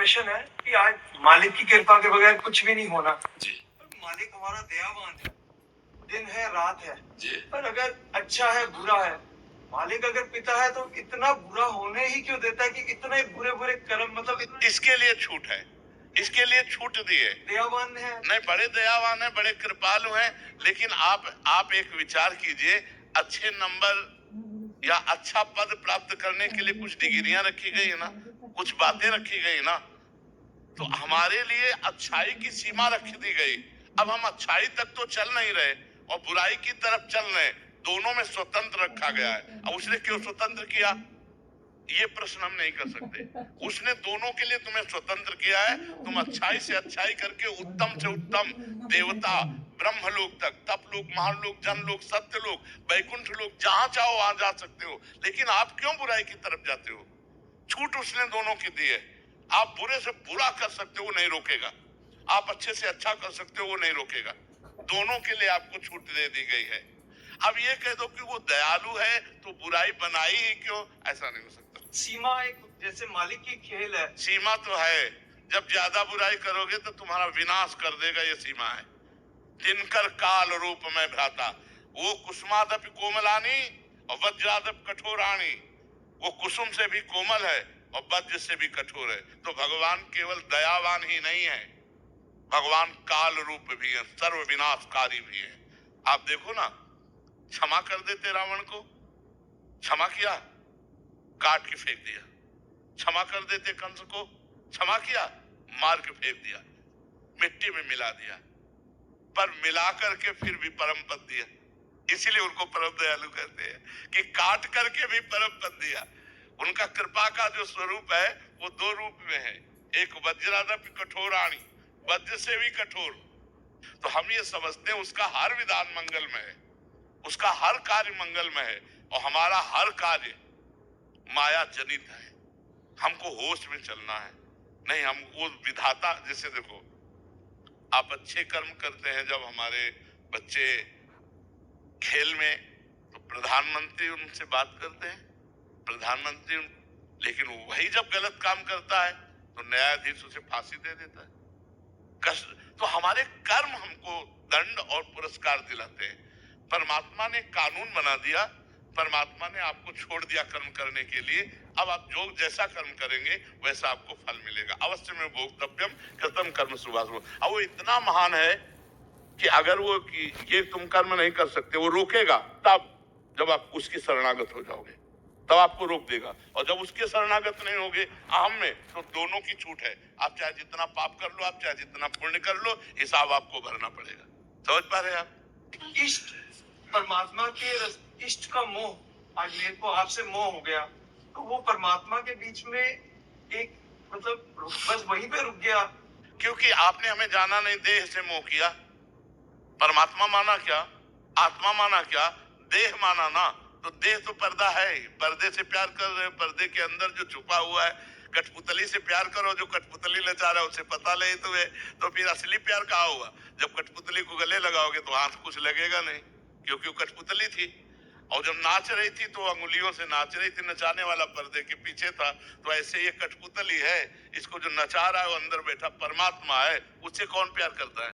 प्रश्न है कि आज मालिक की कृपा के बगैर कुछ भी नहीं होना जी मालिक हमारा दयावान है, दिन है रात है, जी पर अगर अच्छा है बुरा है, मालिक अगर पिता है तो इतना बुरा होने ही क्यों देता है कि इतने बुरे बुरे कर्म, मतलब इतना इसके लिए छूट है, इसके लिए छूट दी है। दयावान है। नहीं, बड़े दयावान है, बड़े कृपालु हैं, लेकिन आप एक विचार कीजिए, अच्छे नंबर या अच्छा पद प्राप्त करने के लिए कुछ डिग्रियां रखी गई है ना, कुछ बातें रखी गई ना, तो हमारे लिए अच्छाई की सीमा रख दी गई। अब हम अच्छाई तक तो चल नहीं रहे और बुराई की तरफ चल रहे, दोनों में स्वतंत्र रखा गया है। अब उसने क्यों स्वतंत्र किया, ये प्रश्न हम नहीं कर सकते। उसने दोनों के लिए तुम्हें स्वतंत्र किया है। तुम अच्छाई से अच्छाई करके उत्तम से उत्तम देवता, ब्रह्मलोक तक, तपलोक, महालोक, जनलोक, सत्यलोक, वैकुंठ लोक, जहां चाहो वहां जा सकते हो। लेकिन आप क्यों बुराई की तरफ जाते हो? छूट उसने दोनों की दी है। आप बुरे से बुरा कर सकते हो, वो नहीं रोकेगा। आप अच्छे से अच्छा कर सकते हो, वो नहीं रोकेगा। दोनों के लिए आपको छूट दे दी गई है। अब ये कह दो कि वो दयालु है तो बुराई बनाई ही क्यों, ऐसा नहीं हो सकता। सीमा एक जैसे मालिक की खेल है। सीमा तो है, जब ज्यादा बुराई करोगे तो तुम्हारा विनाश कर देगा, ये सीमा है। दिनकर काल रूप में भ्राता, वो कुसुमादप कोमलानी और वज्रादप कठोरानी, वो कुसुम से भी कोमल है और वज्र से भी कठोर है। तो भगवान केवल दयावान ही नहीं है, भगवान काल रूप भी है, सर्व विनाशकारी भी है। आप देखो ना, क्षमा कर देते रावण को, क्षमा किया, काट के फेंक दिया। क्षमा कर देते कंस को, क्षमा किया, मार के फेंक दिया, मिट्टी में मिला दिया, पर मिला करके फिर भी परम पद दिया। इसीलिए उनको परम दयालु कहते हैं कि काट करके भी परम पद दिया। उनका कृपा का जो स्वरूप है वो दो रूप में है, एक वज्रादप कठोराणी, वज्र से भी कठोर। तो हम ये समझते हैं उसका हर विधान मंगल में है, उसका हर कार्य मंगल में है, और हमारा हर कार्य माया जनित है। हमको होश में चलना है, नहीं हम वो विधाता। जैसे देखो, आप अच्छे कर्म करते हैं, जब हमारे बच्चे खेल में, तो प्रधानमंत्री उनसे बात करते हैं, प्रधानमंत्री। लेकिन वही जब गलत काम करता है तो न्यायाधीश उसे फांसी दे देता है। तो हमारे कर्म हमको दंड और पुरस्कार दिलाते हैं। परमात्मा ने कानून बना दिया, परमात्मा ने आपको छोड़ दिया कर्म करने के लिए। अब आप जो जैसा कर्म करेंगे वैसा आपको फल मिलेगा। अवश्य में भोक्तव्यम कृतम कर्म शुभाशुभ। अब वो इतना महान है कि अगर वो कि ये तुम कर्म नहीं कर सकते, वो रोकेगा तब जब आप उसकी शरणागत हो जाओगे, तब आपको रोक देगा। और जब उसके शरणागत नहीं होगे अहम में, तो दोनों की छूट है। आप चाहे जितना पाप कर लो, आप चाहे जितना पुण्य कर लो, हिसाब आपको भरना पड़ेगा। समझ पा रहे हैं आप? इष्ट परमात्मा के इष्ट का मोह, आज मेरे को आपसे मोह हो गया, तो वो परमात्मा के बीच में एक मतलब बस वहीं पे रुक गया। क्योंकि आपने हमें जाना नहीं, देह से मोह किया। परमात्मा माना क्या, आत्मा माना क्या, देह माना ना। तो देह तो पर्दा है ही, पर्दे से प्यार कर रहे, पर्दे के अंदर जो छुपा हुआ है। कठपुतली से प्यार करो, जो कठपुतली लचा रहा है उसे पता नहीं तुम्हें, तो फिर असली प्यार कहाँ हुआ? जब कठपुतली को गले लगाओगे तो हाथ कुछ लगेगा नहीं, क्योंकि वो कठपुतली थी। और जब नाच रही थी तो अंगुलियों से नाच रही थी, नचाने वाला पर्दे के पीछे था। तो ऐसे ये कठपुतली है, इसको जो नचा रहा है वो अंदर बैठा परमात्मा है, उससे कौन प्यार करता है?